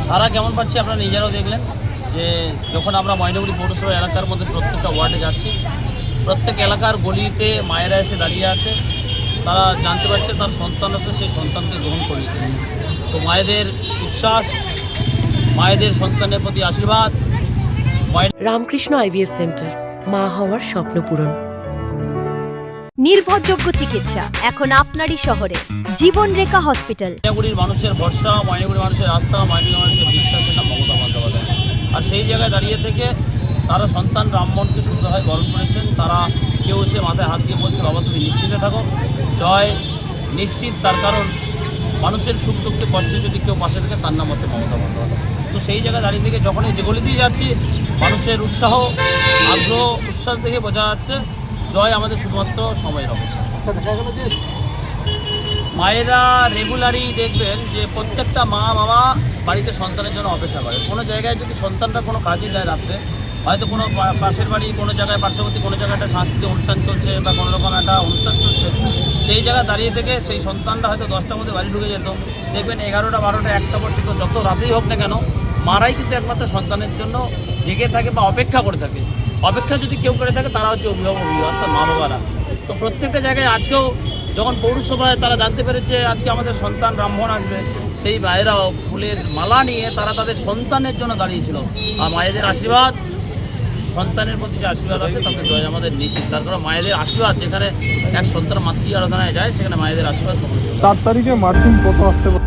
সারা কেমন পাচ্ছি আপনারা নিজেরাও দেখলেন যে যখন আমরা ময়নাগুড়ি পৌরসভা এলাকার মধ্যে প্রত্যেকটা ওয়ার্ডে যাচ্ছি, প্রত্যেক এলাকার গলিতে মায়েরা এসে দাঁড়িয়ে আছে। তারা জানতে পারছে তার সন্তান আছে, সেই সন্তানকে গ্রহণ করে নিচ্ছে। তো মায়েদের উচ্ছ্বাস, মায়েদের সন্তানের প্রতি আশীর্বাদ। রামকৃষ্ণ আইভিএফ সেন্টার, মা হওয়ার স্বপ্ন পূরণ। নির্ভরযোগ্য চিকিৎসা এখন আপনারই শহরে, জীবনরেখা হসপিটাল। ময়নাগুড়ির মানুষের ভরসা, ময়নাগুড়ির মানুষের আস্থা, ময়নাগুড়ির মানুষের বিশ্বাসের নাম মমতা বন্দ্যোপাধ্যায়। আর সেই জায়গায় দাঁড়িয়ে থেকে তারা সন্তান রামমোহনকে সুন্দরভাবে বরণ করেছেন। তারা কেউ এসে মাথায় হাত দিয়ে বলছে, বাবা তুমি নিশ্চিন্তে থাকো, জয় নিশ্চিত। তার কারণ মানুষের সুখ দুঃখে কষ্টে যদি কেউ পাশে থাকে তার নাম হচ্ছে মমতা বন্দ্যোপাধ্যায়। তো সেই জায়গায় দাঁড়িয়ে থেকে যখনই যে গলিতেই যাচ্ছি, মানুষের উৎসাহ, আগ্রহ, উচ্ছ্বাস দেখে বোঝা যাচ্ছে জয় আমাদের শুধুমাত্র সময়ের অপেক্ষা। মায়েরা রেগুলারই দেখবেন যে প্রত্যেকটা মা বাবা বাড়িতে সন্তানের জন্য অপেক্ষা করে। কোনো জায়গায় যদি সন্তানরা কোনো কাজে যায় রাত্রে, হয়তো কোনো পাশের বাড়ি কোনো জায়গায়, পার্শ্ববর্তী কোনো জায়গায় একটা সাংস্কৃতিক অনুষ্ঠান চলছে বা কোনো রকম একটা অনুষ্ঠান চলছে, সেই জায়গায় দাঁড়িয়ে থেকে সেই সন্তানরা হয়তো 10টার মধ্যে বাড়ি ঢুকে যেত, দেখবেন 11টা 12টা 1টা পর্যন্ত যত রাতেই হোক না কেন মারাই কিন্তু একমাত্র সন্তানের জন্য জেগে থাকে বা অপেক্ষা করে থাকে। অপেক্ষা যদি কেউ করে থাকে তারা হচ্ছে অভিভাবক, অর্থাৎ মা বাবারা। তো প্রত্যেকটা জায়গায় আজকেও যখন পৌরসভায় তারা জানতে পেরেছে আজকে আমাদের সন্তান রামমোহন আসবে, সেই মায়েরাও ফুলের মালা নিয়ে তারা তাদের সন্তানের জন্য দাঁড়িয়েছিল। আর মায়েদের আশীর্বাদ, সন্তানের প্রতি যে আশীর্বাদ আছে তাতে জয় আমাদের নিশ্চিত। তার কারণ মায়েদের আশীর্বাদ যেখানে এক সন্তান মাতৃ আরাধনায় যায়, সেখানে মায়েদের আশীর্বাদ। 4 তারিখে মার্চিং কত আসতে পারে?